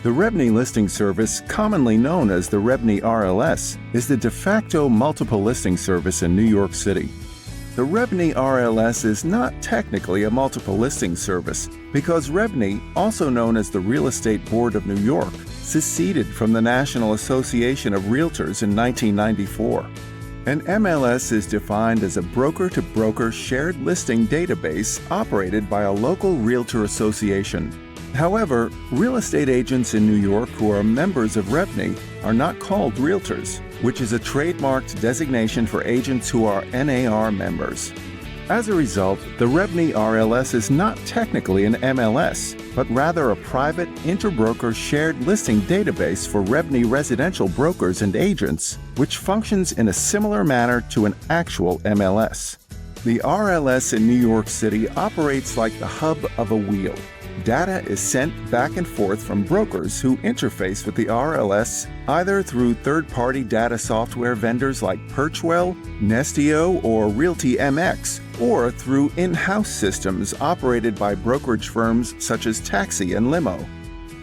The REBNY Listing Service, commonly known as the REBNY RLS, is the de facto multiple listing service in New York City. The REBNY RLS is not technically a multiple listing service because REBNY, also known as the Real Estate Board of New York, seceded from the National Association of Realtors in 1994. An MLS is defined as a broker-to-broker shared listing database operated by a local realtor association. However, real estate agents in New York who are members of REBNY are not called realtors, which is a trademarked designation for agents who are NAR members. As a result, the REBNY RLS is not technically an MLS, but rather a private interbroker shared listing database for REBNY residential brokers and agents, which functions in a similar manner to an actual MLS. The RLS in New York City operates like the hub of a wheel. Data is sent back and forth from brokers who interface with the RLS either through third-party data software vendors like Perchwell, Nestio, or RealtyMX, or through in-house systems operated by brokerage firms such as Taxi and Limo.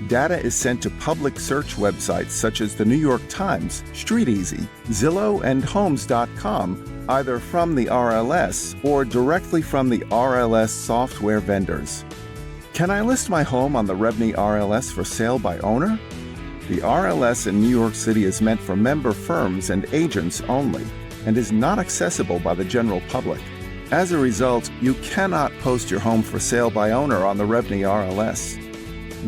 Data is sent to public search websites such as the New York Times, StreetEasy, Zillow, and Homes.com, either from the RLS or directly from the RLS software vendors. Can I list my home on the REBNY RLS for sale by owner? The RLS in New York City is meant for member firms and agents only, and is not accessible by the general public. As a result, you cannot post your home for sale by owner on the REBNY RLS.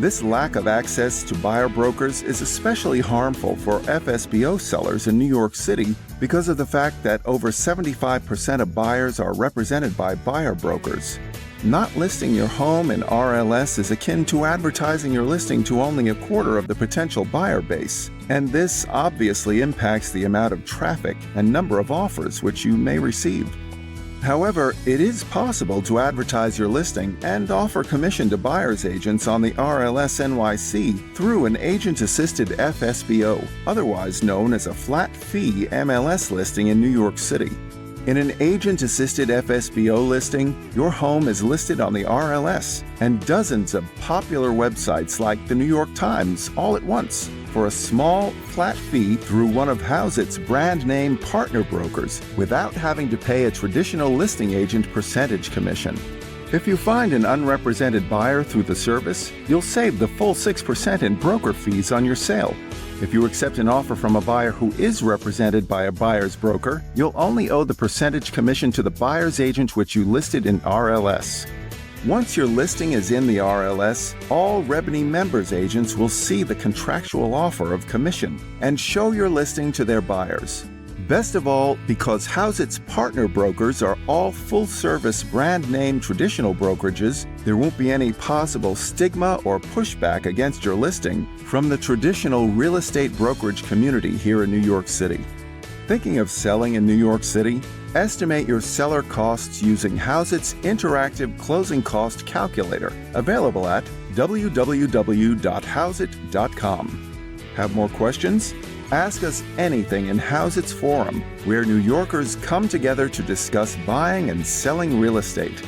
This lack of access to buyer brokers is especially harmful for FSBO sellers in New York City because of the fact that over 75% of buyers are represented by buyer brokers. Not listing your home in RLS is akin to advertising your listing to only a quarter of the potential buyer base, and this obviously impacts the amount of traffic and number of offers which you may receive. However, it is possible to advertise your listing and offer commission to buyer's agents on the RLS NYC through an agent-assisted FSBO, otherwise known as a flat-fee MLS listing in New York City. In an agent-assisted FSBO listing, your home is listed on the RLS and dozens of popular websites like the New York Times all at once for a small, flat fee through one of Hauseit's brand name partner brokers without having to pay a traditional listing agent percentage commission. If you find an unrepresented buyer through the service, you'll save the full 6% in broker fees on your sale. If you accept an offer from a buyer who is represented by a buyer's broker, you'll only owe the percentage commission to the buyer's agent which you listed in RLS. Once your listing is in the RLS, all REBNY members agents will see the contractual offer of commission and show your listing to their buyers. Best of all, because Hauseit's partner brokers are all full-service brand-name traditional brokerages, there won't be any possible stigma or pushback against your listing from the traditional real estate brokerage community here in New York City. Thinking of selling in New York City? Estimate your seller costs using Hauseit's interactive closing cost calculator, available at www.hauseit.com. Have more questions? Ask us anything in Hauseit's forum, where New Yorkers come together to discuss buying and selling real estate.